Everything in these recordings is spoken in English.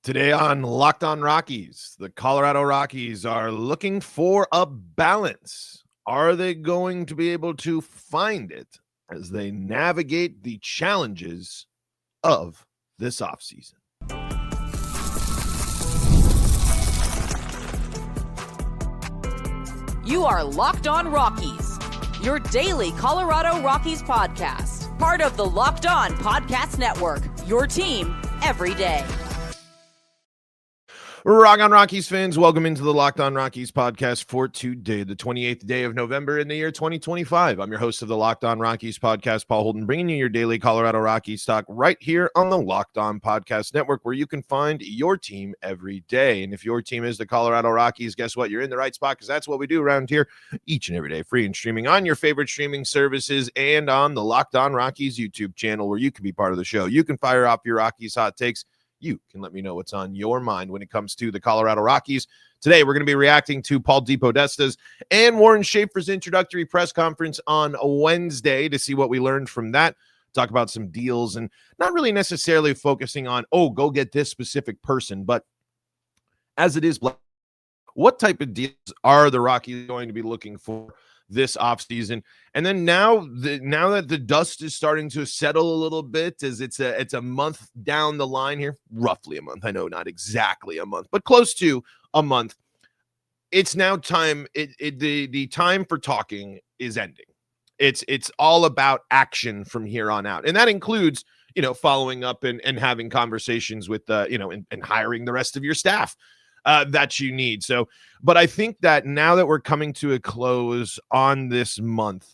Today on Locked On Rockies, the Colorado Rockies are looking for a balance. Are they going to be able to find it as they navigate the challenges of this offseason? You are Locked On Rockies, your daily Colorado Rockies podcast. Part of the Locked On Podcast Network, your team every day. Rock on Rockies fans, welcome into the Locked On Rockies podcast for today, the 28th day of November in the year 2025. I'm your host of the Locked On Rockies podcast, Paul Holden, bringing you your daily Colorado Rockies talk right here on the Locked On Podcast Network, where you can find your team every day. And if your team is the Colorado Rockies, guess what? You're in the right spot, because that's what we do around here each and every day, free and streaming on your favorite streaming services and on the Locked On Rockies YouTube channel, where you can be part of the show. You can fire up your Rockies hot takes. You can let me know what's on your mind when it comes to the Colorado Rockies. Today, we're going to be reacting to Paul DePodesta's and Warren Schaeffer's introductory press conference on Wednesday to see what we learned from that, talk about some deals, and not really necessarily focusing on, go get this specific person, but as it is, what type of deals are the Rockies going to be looking for this offseason? And then now that the dust is starting to settle a little bit, as it's a month down the line here, roughly a month. I know not exactly a month, but close to a month. It's now time. The time for talking is ending. It's all about action from here on out. And that includes, following up and having conversations with, and hiring the rest of your staff that you need. So, but I think that now that we're coming to a close on this month,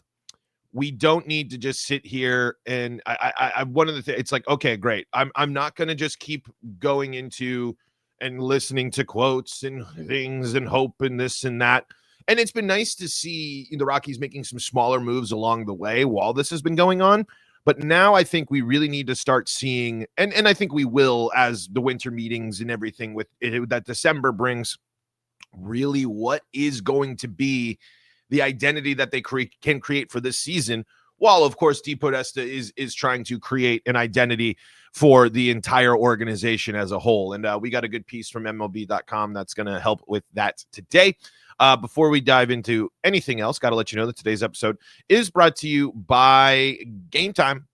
we don't need to just sit here and I one of the things, it's like, okay, great. I'm not going to just keep going into and listening to quotes and things and hope and this and that. And it's been nice to see the Rockies making some smaller moves along the way while this has been going on. But now I think we really need to start seeing, and I think we will, as the winter meetings and everything with it, that December brings, really what is going to be the identity that they can create for this season, while, of course, DePodesta is trying to create an identity for the entire organization as a whole. And we got a good piece from MLB.com that's going to help with that today. Before we dive into anything else, got to let you know that today's episode is brought to you by Gametime.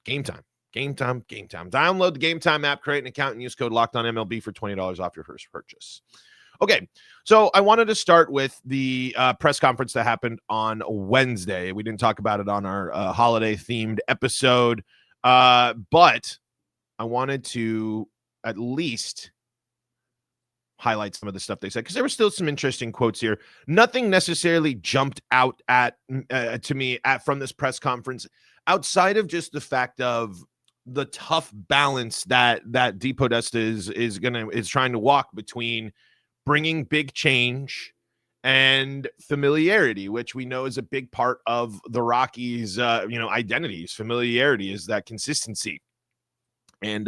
Gametime. Download the Gametime app, create an account, and use code LOCKEDONMLB for $20 off your first purchase. Okay, so I wanted to start with the press conference that happened on Wednesday. We didn't talk about it on our holiday-themed episode, but I wanted to at least highlight some of the stuff they said, because there were still some interesting quotes here. Nothing necessarily jumped out at to me from this press conference, outside of just the fact of the tough balance that DePodesta is trying to walk between bringing big change and familiarity, which we know is a big part of the Rockies' identities. Familiarity is that consistency. And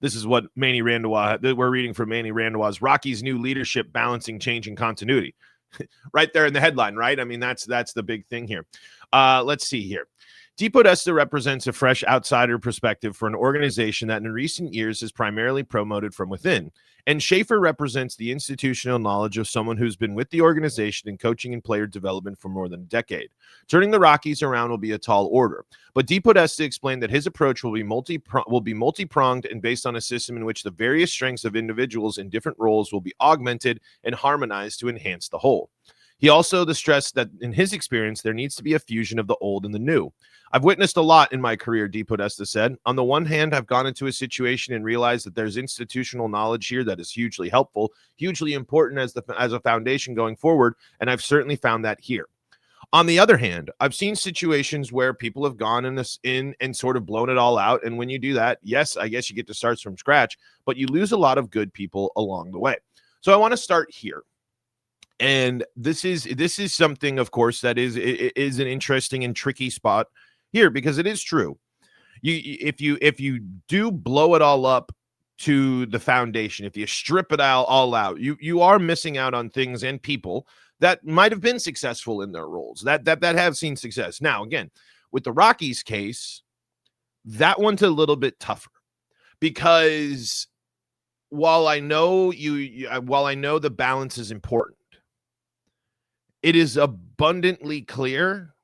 this is what Manny Randawa, we're reading from Manny Randawa's Rockies' new leadership balancing change and continuity. Right there in the headline, right? I mean, that's the big thing here. Let's see here. DePodesta represents a fresh outsider perspective for an organization that in recent years has primarily promoted from within. And Schaeffer represents the institutional knowledge of someone who's been with the organization in coaching and player development for more than a decade. Turning the Rockies around will be a tall order. But DePodesta explained that his approach will be multi-pronged and based on a system in which the various strengths of individuals in different roles will be augmented and harmonized to enhance the whole. He also stressed that in his experience, there needs to be a fusion of the old and the new. I've witnessed a lot in my career, DePodesta said. On the one hand, I've gone into a situation and realized that there's institutional knowledge here that is hugely helpful, hugely important as a foundation going forward, and I've certainly found that here. On the other hand, I've seen situations where people have gone in and sort of blown it all out, and when you do that, yes, I guess you get to start from scratch, but you lose a lot of good people along the way. So I want to start here. And this is something, of course, that is an interesting and tricky spot here, because it is true. If you do blow it all up to the foundation, if you strip it all out, you are missing out on things and people that might have been successful in their roles, that have seen success. Now, again, with the Rockies case, that one's a little bit tougher, because while I know while I know the balance is important, it is abundantly clear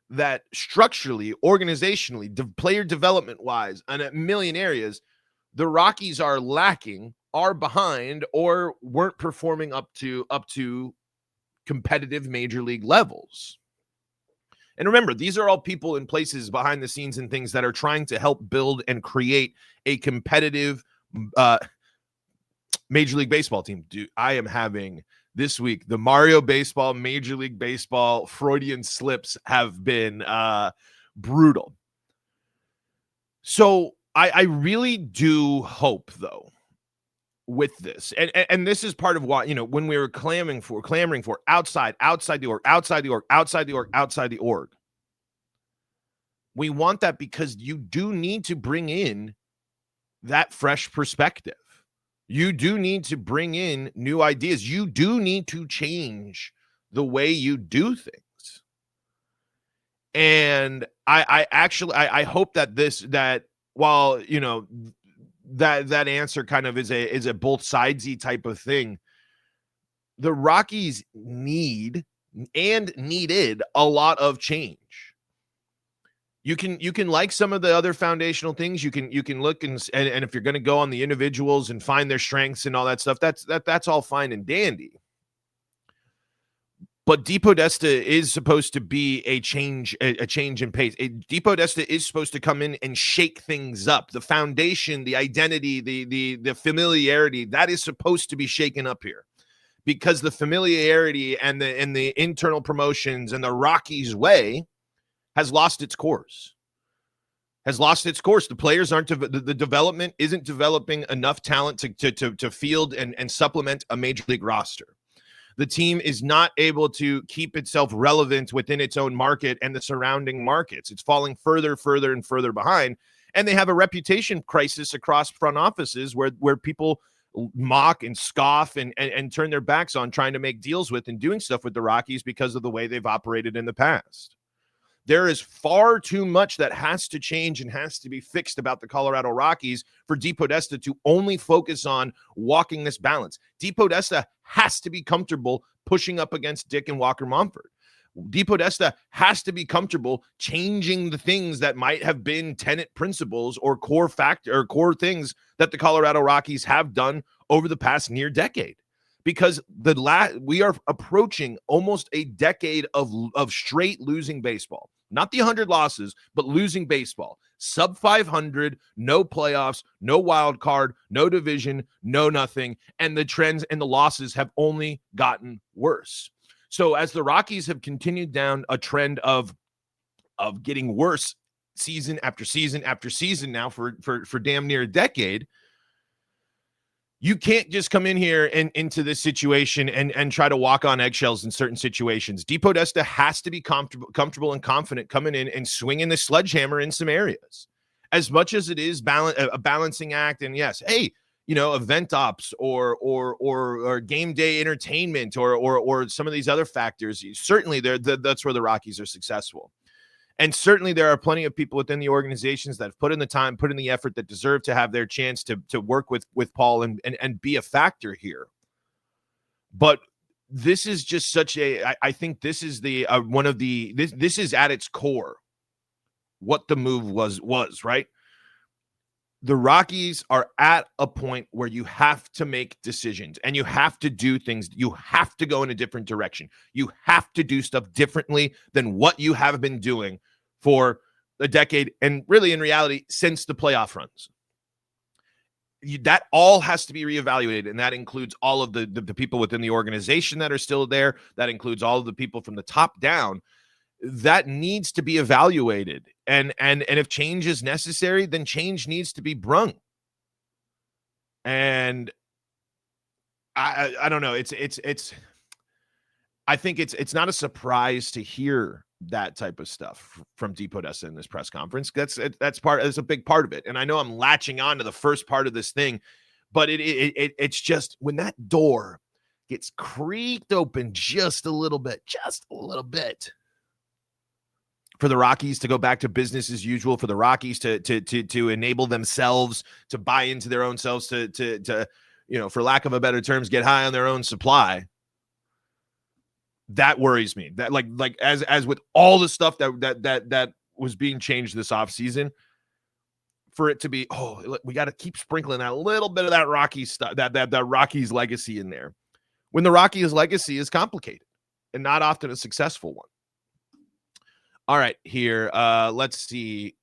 that structurally, organizationally, player development wise, and a million areas, the Rockies are lacking, are behind, or weren't performing up to competitive major league levels. And remember, these are all people in places behind the scenes and things that are trying to help build and create a competitive Major League Baseball team. Dude, I am having this week the Mario Baseball, Major League Baseball Freudian slips have been brutal. So I really do hope, though, with this, and this is part of why, when we were clamoring for outside the org, we want that because you do need to bring in that fresh perspective. You do need to bring in new ideas. You do need to change the way you do things. And I hope that while, that answer kind of is a both sidesy type of thing, the Rockies need and needed a lot of change. You can like some of the other foundational things. You can look and if you're going to go on the individuals and find their strengths and all that stuff, that's all fine and dandy. But DePodesta is supposed to be a change in pace. DePodesta is supposed to come in and shake things up. The foundation, the identity, the familiarity, that is supposed to be shaken up here, because the familiarity and the internal promotions and the Rockies way has lost its course. The players aren't, the development isn't developing enough talent to field and supplement a major league roster. The team is not able to keep itself relevant within its own market and the surrounding markets. It's falling further and further behind. And they have a reputation crisis across front offices where people mock and scoff and turn their backs on trying to make deals with and doing stuff with the Rockies because of the way they've operated in the past. There is far too much that has to change and has to be fixed about the Colorado Rockies for DePodesta to only focus on walking this balance. DePodesta has to be comfortable pushing up against Dick and Walker Mumford. DePodesta has to be comfortable changing the things that might have been tenet principles or core things that the Colorado Rockies have done over the past near decade. Because we are approaching almost a decade of straight losing baseball. Not the 100 losses, but losing baseball. Sub 500, no playoffs, no wild card, no division, no nothing. And the trends and the losses have only gotten worse. So as the Rockies have continued down a trend of getting worse season after season after season now for damn near a decade, you can't just come in here and into this situation and try to walk on eggshells in certain situations. DePodesta has to be comfortable and confident coming in and swinging the sledgehammer in some areas. As much as it is a balancing act, and yes, hey, event ops or game day entertainment or some of these other factors, certainly that's where the Rockies are successful. And certainly there are plenty of people within the organizations that have put in the time, put in the effort, that deserve to have their chance to work with Paul and be a factor here. But this is just I think this is this is at its core what the move was, right? The Rockies are at a point where you have to make decisions and you have to do things. You have to go in a different direction. You have to do stuff differently than what you have been doing for a decade, and really in reality since the playoff runs. That all has to be reevaluated, and that includes all of the people within the organization that are still there. That includes all of the people from the top down. That needs to be evaluated, and if change is necessary, then change needs to be brung. And I don't know. I think it's not a surprise to hear that type of stuff from DePodesta in this press conference. That's a big part of it. And I know I'm latching on to the first part of this thing, but it's just when that door gets creaked open just a little bit, for the Rockies to go back to business as usual, for the Rockies to enable themselves to buy into their own selves, to for lack of a better terms, get high on their own supply. That worries me. That like as with all the stuff that was being changed this offseason, for it to be, we got to keep sprinkling that little bit of that Rockies stuff, that Rockies legacy in there, when the Rockies legacy is complicated and not often a successful one. All right, here, let's see.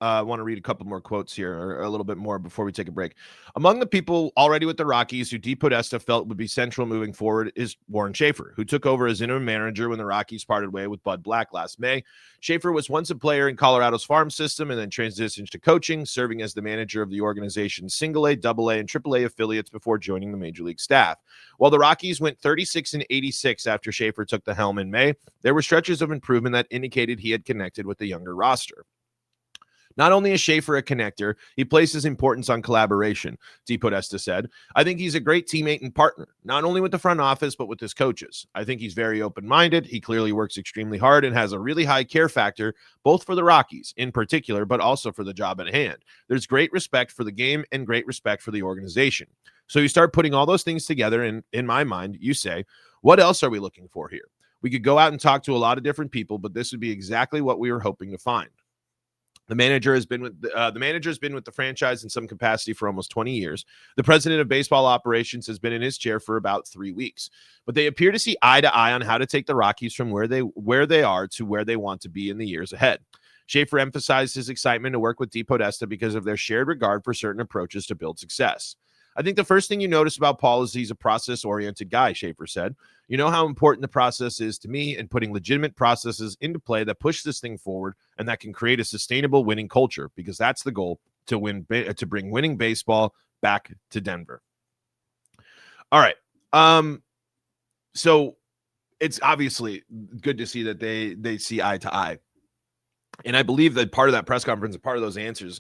I want to read a couple more quotes here, or a little bit more before we take a break. Among the people already with the Rockies who DePodesta felt would be central moving forward is Warren Schaeffer, who took over as interim manager when the Rockies parted way with Bud Black last May. Schaeffer was once a player in Colorado's farm system and then transitioned to coaching, serving as the manager of the organization's single-A, double-A, and triple-A affiliates before joining the major league staff. While the Rockies went 36-86 after Schaeffer took the helm in May, there were stretches of improvement that indicated he had connected with the younger roster. Not only is Schaeffer a connector, he places importance on collaboration, DePodesta said. I think he's a great teammate and partner, not only with the front office, but with his coaches. I think he's very open-minded. He clearly works extremely hard and has a really high care factor, both for the Rockies in particular, but also for the job at hand. There's great respect for the game and great respect for the organization. So you start putting all those things together, and in my mind, you say, what else are we looking for here? We could go out and talk to a lot of different people, but this would be exactly what we were hoping to find. The manager has been with the franchise in some capacity for almost 20 years. The president of baseball operations has been in his chair for about 3 weeks, but they appear to see eye to eye on how to take the Rockies from where they are to where they want to be in the years ahead. Schaeffer emphasized his excitement to work with DePodesta because of their shared regard for certain approaches to build success. I think the first thing you notice about Paul is he's a process-oriented guy, Schaeffer said. You know how important the process is to me, and putting legitimate processes into play that push this thing forward and that can create a sustainable winning culture, because that's the goal, to bring winning baseball back to Denver. All right. So it's obviously good to see that they see eye to eye. And I believe that part of that press conference and part of those answers,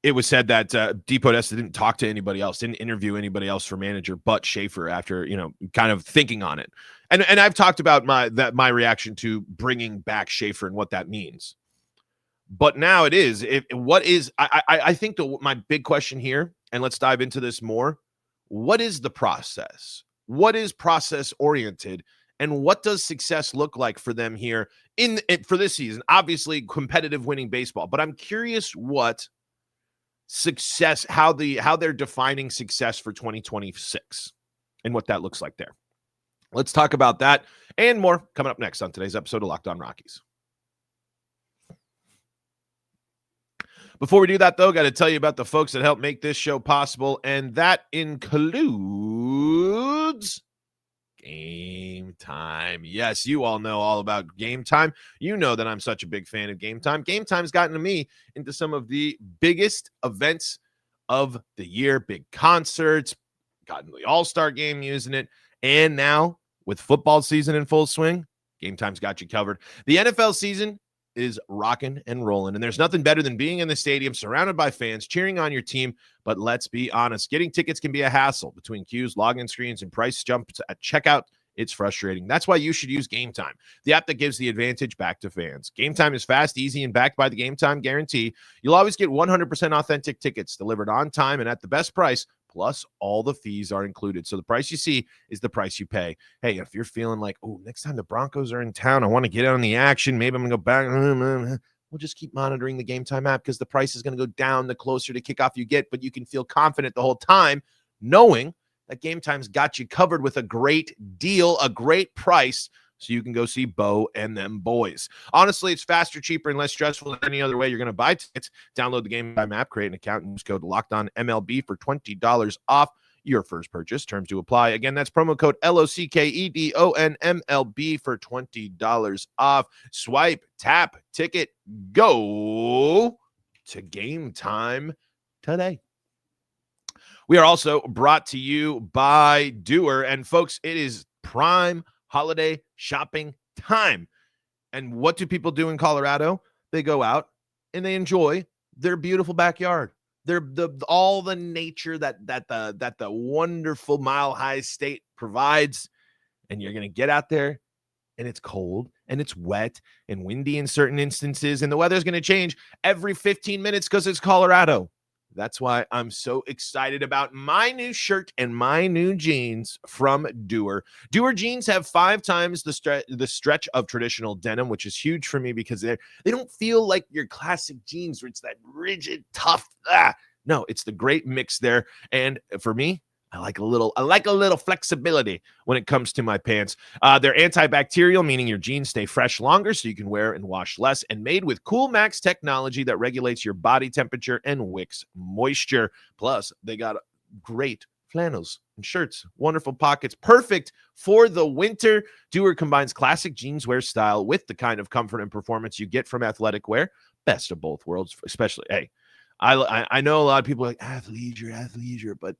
it was said that DePodesta didn't talk to anybody else, didn't interview anybody else for manager but Schaeffer after, kind of thinking on it. And I've talked about my reaction to bringing back Schaeffer and what that means. But now it is. I think my big question here, and let's dive into this more, what is the process? What is process oriented? And what does success look like for them here for this season? Obviously, competitive winning baseball. But I'm curious what success, how they're defining success for 2026 and what that looks like there. Let's talk about that and more coming up next on today's episode of Locked On Rockies. Before we do that, though, got to tell you about the folks that help make this show possible, and that includes Gametime. Yes, you all know all about Gametime. You know that I'm such a big fan of Gametime. Gametime's gotten me into some of the biggest events of the year, big concerts, gotten the All-Star game using it, and now with football season in full swing, Gametime's got you covered. The NFL season is rocking and rolling, and there's nothing better than being in the stadium surrounded by fans cheering on your team. But let's be honest, getting tickets can be a hassle. Between queues, login screens, and price jumps at checkout, it's frustrating. That's why you should use Gametime, the app that gives the advantage back to fans. Gametime is fast, easy, and backed by the Gametime guarantee. You'll always get 100% authentic tickets delivered on time and at the best price, plus all the fees are included. So the price you see is the price you pay. Hey, if you're feeling like, next time the Broncos are in town, I want to get on the action, maybe I'm going to go back. We'll just keep monitoring the Gametime app, because the price is going to go down the closer to kickoff you get, but you can feel confident the whole time knowing that Gametime's got you covered with a great deal, a great price, so you can go see Bo and them boys. Honestly, it's faster, cheaper, and less stressful than any other way you're going to buy tickets. Download the Gametime app, create an account, and use code LOCKEDONMLB for $20 off your first purchase. Terms to apply. Again, that's promo code LOCKEDONMLB for $20 off. Swipe, tap, ticket, go to Gametime today. We are also brought to you by Doer. And folks, it is prime holiday shopping time. And what do people do in Colorado? They go out and they enjoy their beautiful backyard. All the nature that the wonderful Mile High State provides. And you're going to get out there, and it's cold and it's wet and windy in certain instances, and the weather's going to change every 15 minutes because it's Colorado. That's why I'm so excited about my new shirt and my new jeans from Dewar. Dewar jeans have 5 times the stretch of traditional denim, which is huge for me because they don't feel like your classic jeans where it's that rigid, tough. No, it's the great mix there. And for me, I like a little flexibility when it comes to my pants. They're antibacterial, meaning your jeans stay fresh longer so you can wear and wash less, and made with Cool Max technology that regulates your body temperature and wicks moisture. Plus, they got great flannels and shirts, wonderful pockets, perfect for the winter. Dewar combines classic jeans wear style with the kind of comfort and performance you get from athletic wear. Best of both worlds, especially, hey, I know a lot of people are like athleisure, but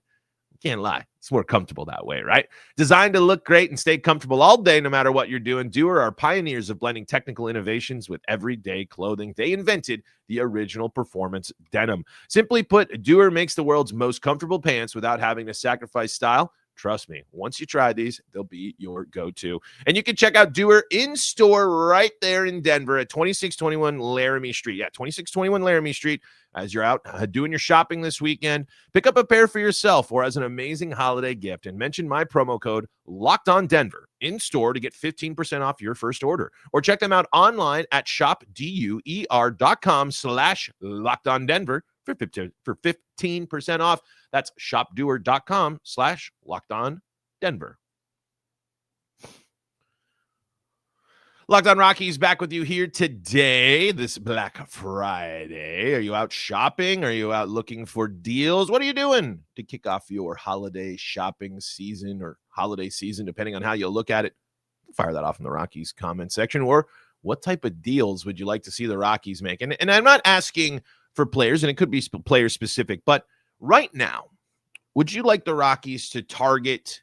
can't lie, it's more comfortable that way, right? Designed to look great and stay comfortable all day, no matter what you're doing. Dewar are pioneers of blending technical innovations with everyday clothing. They invented the original performance denim. Simply put, Dewar makes the world's most comfortable pants without having to sacrifice style. Trust me, once you try these, they'll be your go-to. And you can check out Dewar in store right there in Denver at 2621 Laramie Street. Yeah, 2621 Laramie Street. As you're out doing your shopping this weekend, pick up a pair for yourself or as an amazing holiday gift and mention my promo code LOCKEDONDenver in store to get 15% off your first order. Or check them out online at shopdeuer.com/LockedOnDenver for 15% off. That's shopdeuer.com/LockedOnDenver. Locked On Rockies back with you here today, this Black Friday. Are you out shopping? Are you out looking for deals? What are you doing to kick off your holiday shopping season or holiday season, depending on how you look at it? Fire that off in the Rockies comment section. Or what type of deals would you like to see the Rockies make? And I'm not asking for players, and it could be player specific, but right now, would you like the Rockies to target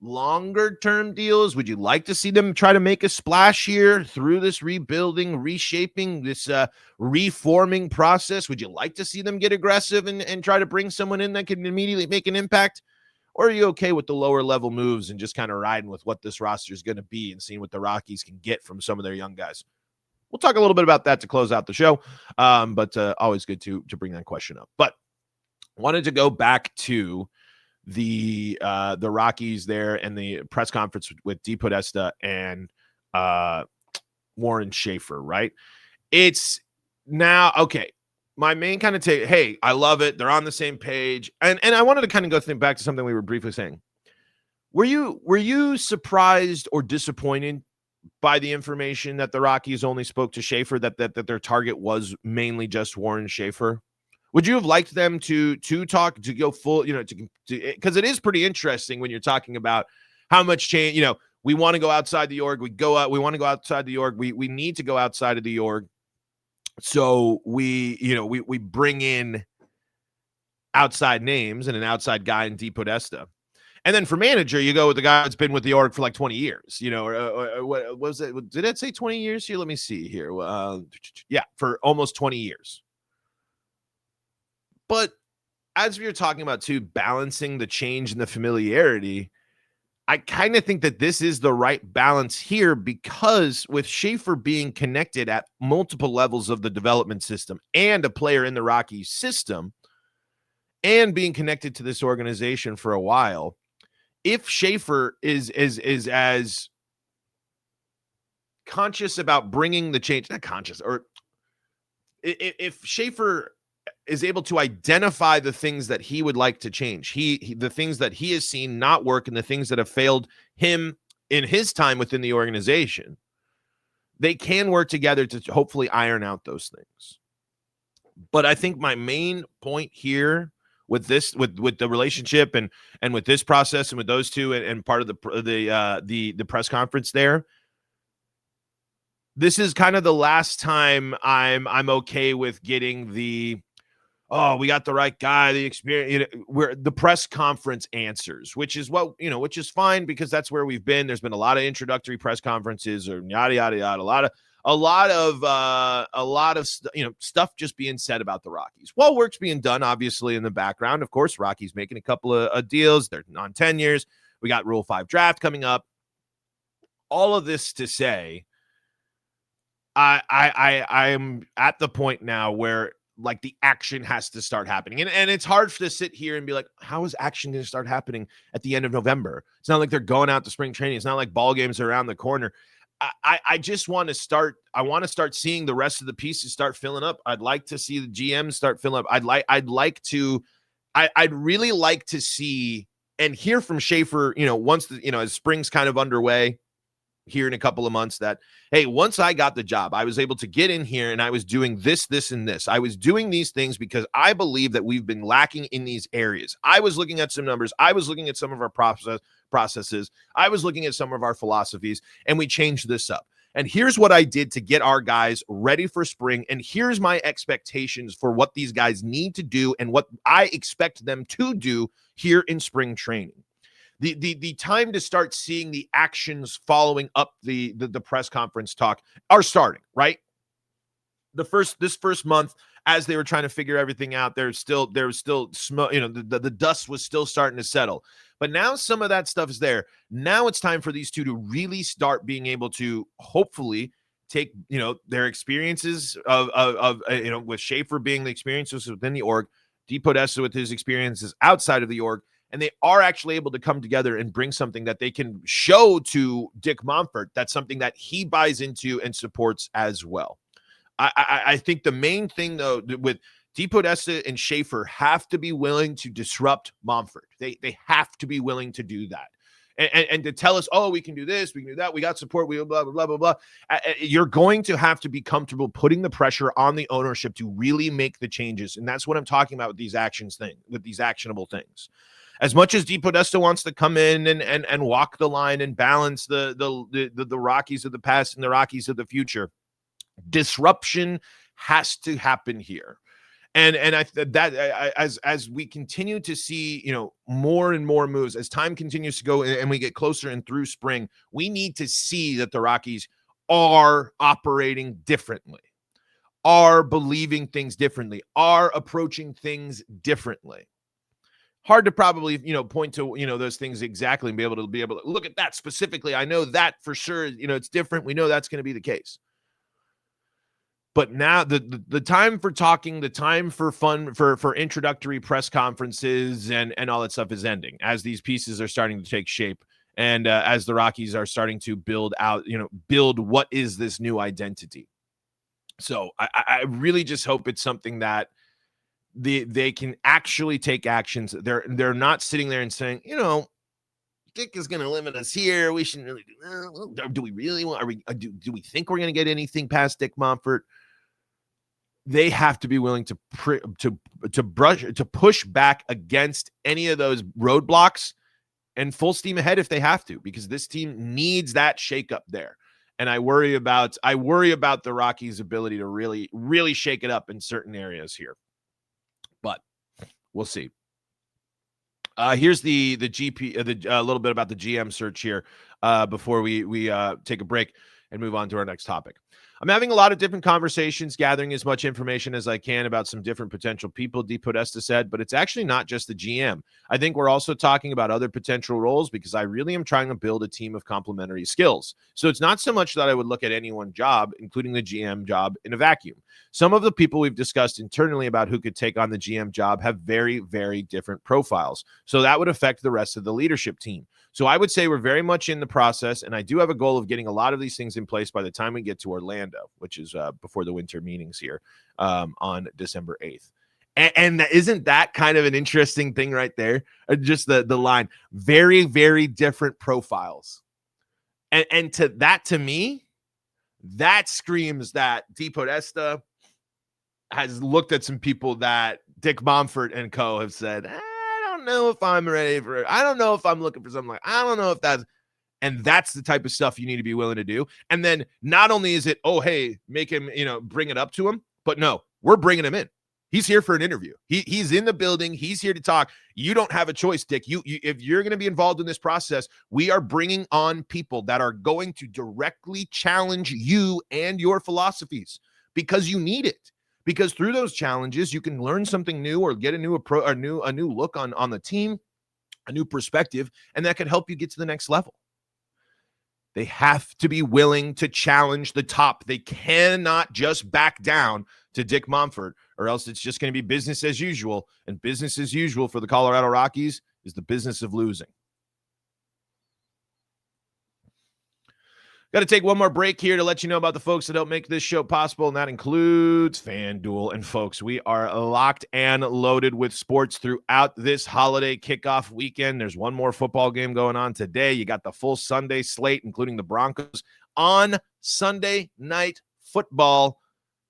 longer term deals? Would you like to see them try to make a splash here through this rebuilding, reshaping, this reforming process? Would you like to see them get aggressive and try to bring someone in that can immediately make an impact? Or are you okay with the lower level moves and just kind of riding with what this roster is going to be and seeing what the Rockies can get from some of their young guys? We'll talk a little bit about that to close out the show, but always good to bring that question up. But wanted to go back to the Rockies there and the press conference with DePodesta and Warren Schaeffer, right? It's now, okay, my main kind of take, hey, I love it. They're on the same page. And I wanted to kind of go back to something we were briefly saying. Were you surprised or disappointed by the information that the Rockies only spoke to Schaeffer, that their target was mainly just Warren Schaeffer? Would you have liked them to talk, to go full, because it is pretty interesting when you're talking about how much change, we want to go outside the org. We want to go outside the org. We need to go outside of the org. So we bring in outside names and an outside guy in DePodesta. And then for manager, you go with the guy that's been with the org for like 20 years, or what was it? Did it say 20 years here? Let me see here. Yeah, for almost 20 years. But as we were talking about, too, balancing the change and the familiarity, I kind of think that this is the right balance here, because with Schaeffer being connected at multiple levels of the development system and a player in the Rockies system and being connected to this organization for a while, if Schaeffer is as conscious about bringing the change, not conscious, or if Schaeffer is able to identify the things that he would like to change, the things that he has seen not work and the things that have failed him in his time within the organization, they can work together to hopefully iron out those things. But I think my main point here with this, with the relationship and with this process and with those two and part of the press conference there, this is kind of the last time I'm okay with getting the, oh, we got the right guy, the experience, where the press conference answers, which is which is fine, because that's where we've been. There's been a lot of introductory press conferences or yada yada yada, a lot of stuff just being said about the Rockies. Well, work's being done obviously in the background. Of course, Rockies making a couple of deals. They're on 10 years. We got Rule 5 draft coming up. All of this to say, I am at the point now where like the action has to start happening. And it's hard to sit here and be like, how is action going to start happening at the end of November? It's not like they're going out to spring training. It's not like ball games are around the corner. I just want to start. I want to start seeing the rest of the pieces start filling up. I'd like to see the GM start filling up. I'd really like to see and hear from Schaeffer, once as spring's kind of underway here in a couple of months, that, hey, once I got the job, I was able to get in here and I was doing this, and this. I was doing these things because I believe that we've been lacking in these areas. I was looking at some numbers. I was looking at some of our processes. I was looking at some of our philosophies, and we changed this up. And here's what I did to get our guys ready for spring. And here's my expectations for what these guys need to do and what I expect them to do here in spring training. The time to start seeing the actions following up the press conference talk are starting, right? This first month, as they were trying to figure everything out, there was still the dust was still starting to settle. But now some of that stuff is there. Now it's time for these two to really start being able to hopefully take, their experiences of with Schaeffer being the experiences within the org, DePodesta with his experiences outside of the org, and they are actually able to come together and bring something that they can show to Dick Monfort. That's something that he buys into and supports as well. I think the main thing, though, with DePodesta and Schaeffer have to be willing to disrupt Monfort. They have to be willing to do that. And to tell us, oh, we can do this, we can do that, we got support, we blah, blah, blah, blah, blah. You're going to have to be comfortable putting the pressure on the ownership to really make the changes. And that's what I'm talking about with these with these actionable things. As much as DePodesta wants to come in and walk the line and balance the Rockies of the past and the Rockies of the future, disruption has to happen here. And as we continue to see, more and more moves, as time continues to go and we get closer and through spring, we need to see that the Rockies are operating differently, are believing things differently, are approaching things differently. Hard to probably, point to, those things exactly and be able to look at that specifically. I know that for sure, it's different. We know that's going to be the case. But now the time for talking, the time for fun, for introductory press conferences and all that stuff is ending as these pieces are starting to take shape. And as the Rockies are starting to build out, build what is this new identity. So I really just hope it's something that they can actually take actions. They're not sitting there and saying, Dick is going to limit us here. We shouldn't really do we really want? Do we think we're going to get anything past Dick Monfort? They have to be willing to push back against any of those roadblocks and full steam ahead if they have to, because this team needs that shakeup there. And I worry about the Rockies' ability to really, really shake it up in certain areas here. But we'll see. Here's the GP, a little bit about the GM search here before we take a break and move on to our next topic. I'm having a lot of different conversations, gathering as much information as I can about some different potential people, DePodesta said, but it's actually not just the GM. I think we're also talking about other potential roles because I really am trying to build a team of complementary skills. So it's not so much that I would look at any one job, including the GM job, in a vacuum. Some of the people we've discussed internally about who could take on the GM job have very, very different profiles. So that would affect the rest of the leadership team. So I would say we're very much in the process, and I do have a goal of getting a lot of these things in place by the time we get to Orlando, which is before the winter meetings here on December 8th. And isn't that kind of an interesting thing right there? Just the line, very, very different profiles. And to me, that screams that DePodesta has looked at some people that Dick Monfort and co have said, I don't know if I'm ready for it. I don't know if I'm looking for something like, I don't know if that's, and that's the type of stuff you need to be willing to do. And then not only is it, oh, hey, make him, bring it up to him, but no, we're bringing him in. He's here for an interview. He's in the building. He's here to talk. You don't have a choice, Dick. You if you're going to be involved in this process, we are bringing on people that are going to directly challenge you and your philosophies because you need it. Because through those challenges, you can learn something new or get a new approach, a new look on the team, a new perspective, and that can help you get to the next level. They have to be willing to challenge the top. They cannot just back down to Dick Monfort, or else it's just going to be business as usual. And business as usual for the Colorado Rockies is the business of losing. Got to take one more break here to let you know about the folks that help make this show possible, and that includes FanDuel. And folks, we are locked and loaded with sports throughout this holiday kickoff weekend. There's one more football game going on today. You got the full Sunday slate, including the Broncos on Sunday Night Football.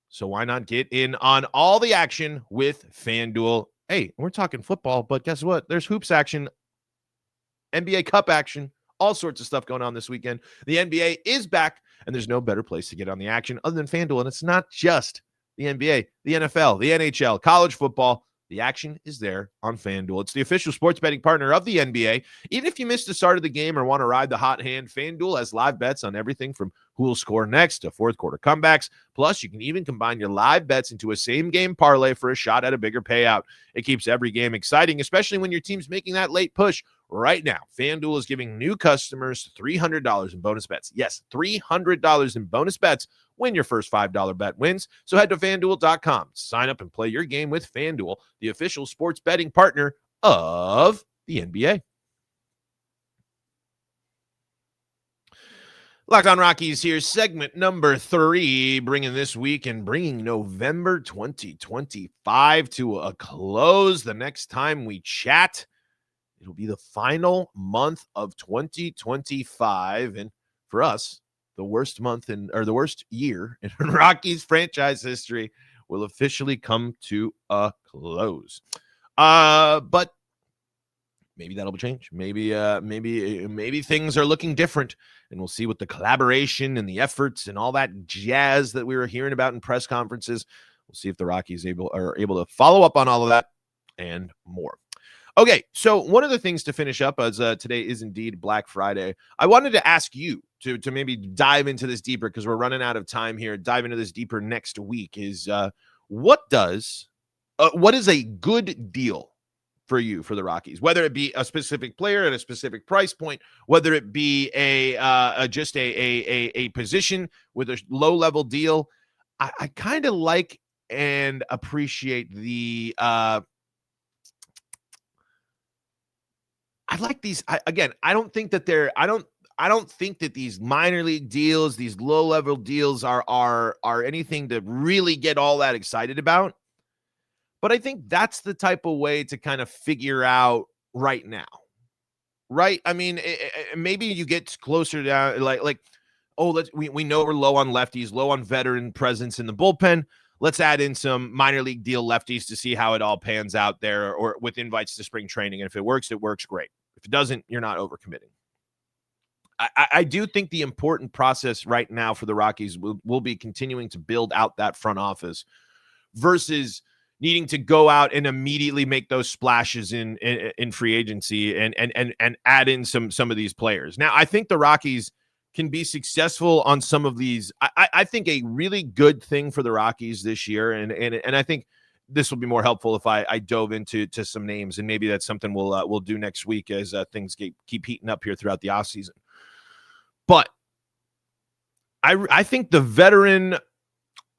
So why not get in on all the action with FanDuel? Hey, we're talking football, but guess what? There's hoops action, NBA Cup action, all sorts of stuff going on this weekend. The NBA is back, and there's no better place to get on the action other than FanDuel. And it's not just the NBA, the NFL, the NHL, college football. The action is there on FanDuel. It's the official sports betting partner of the NBA. Even if you missed the start of the game or want to ride the hot hand, FanDuel has live bets on everything from who will score next to fourth quarter comebacks. Plus, you can even combine your live bets into a same-game parlay for a shot at a bigger payout. It keeps every game exciting, especially when your team's making that late push. Right now, FanDuel is giving new customers $300 in bonus bets. Yes, $300 in bonus bets when your first $5 bet wins. So head to FanDuel.com, sign up and play your game with FanDuel, the official sports betting partner of the NBA. Locked on Rockies here, segment number 3, bringing this week and bringing November 2025 to a close. The next time we chat, it'll be the final month of 2025, and for us, the worst year in Rockies franchise history will officially come to a close. But maybe that'll change. Maybe things are looking different, and we'll see what the collaboration and the efforts and all that jazz that we were hearing about in press conferences. We'll see if the Rockies are able to follow up on all of that and more. Okay, so one of the things to finish up, as today is indeed Black Friday, I wanted to ask you to maybe dive into this deeper, because we're running out of time here. Dive into this deeper next week. Is what is a good deal for you for the Rockies? Whether it be a specific player at a specific price point, whether it be a position with a low level deal. I kind of like and appreciate the. I like these. I don't think that I don't think that these minor league deals, these low level deals are anything to really get all that excited about. But I think that's the type of way to kind of figure out right now, right? I mean, maybe you get closer down, we know we're low on lefties, low on veteran presence in the bullpen. Let's add in some minor league deal lefties to see how it all pans out there, or with invites to spring training. And if it works great. If it doesn't, you're not overcommitting. I do think the important process right now for the Rockies will be continuing to build out that front office versus needing to go out and immediately make those splashes in free agency and add in some of these players. Now, I think the Rockies can be successful on some of these. I think a really good thing for the Rockies this year, and I think this will be more helpful if I dove into some names, and maybe that's something we'll do next week as things keep heating up here throughout the offseason. But I think the veteran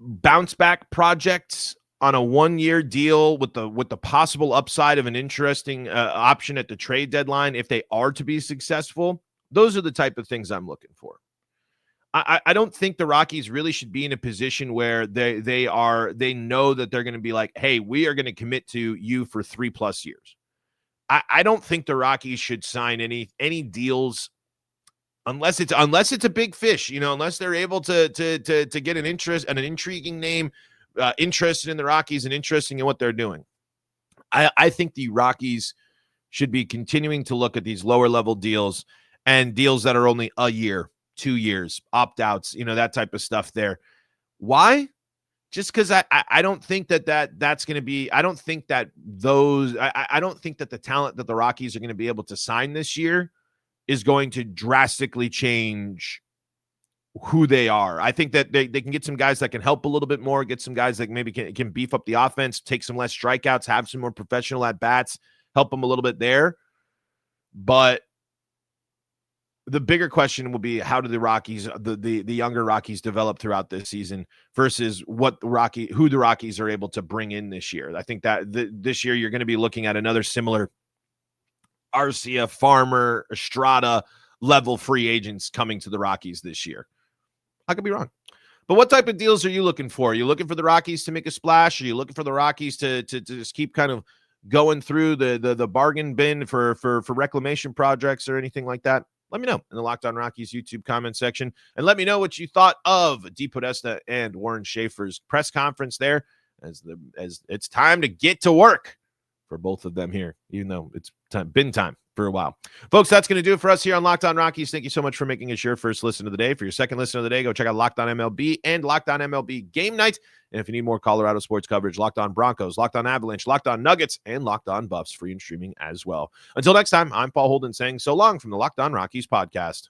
bounce back projects on a 1-year deal with the possible upside of an interesting option at the trade deadline, if they are to be successful, those are the type of things I'm looking for. I don't think the Rockies really should be in a position where they know that they're going to be like, hey, we are going to commit to you for 3+ years. I don't think the Rockies should sign any deals unless it's a big fish, unless they're able to get an intriguing name, interested in the Rockies and interested in what they're doing. I think the Rockies should be continuing to look at these lower level deals and deals that are only a year, 2 years, opt-outs, that type of stuff there. Why? Just because I don't think that's going to be, I don't think that the talent that the Rockies are going to be able to sign this year is going to drastically change who they are. I think that they can get some guys that can help a little bit more, get some guys that maybe can beef up the offense, take some less strikeouts, have some more professional at-bats, help them a little bit there. But the bigger question will be, how do the Rockies, the younger Rockies, develop throughout this season versus who the Rockies are able to bring in this year. I think that this year you're going to be looking at another similar Arcia, Farmer, Estrada level free agents coming to the Rockies this year. I could be wrong. But what type of deals are you looking for? Are you looking for the Rockies to make a splash? Are you looking for the Rockies to just keep kind of going through the bargain bin for reclamation projects or anything like that? Let me know in the Locked On Rockies YouTube comment section, and let me know what you thought of DePodesta and Warren Schaeffer's press conference there, as it's time to get to work for both of them here, even though it's been time for a while. Folks, that's going to do it for us here on Locked On Rockies. Thank you so much for making us your first listen of the day. For your second listen of the day, go check out Locked On MLB and Locked On MLB Game Night. And if you need more Colorado sports coverage, Locked On Broncos, Locked On Avalanche, Locked On Nuggets, and Locked On Buffs, free and streaming as well. Until next time, I'm Paul Holden saying so long from the Locked On Rockies podcast.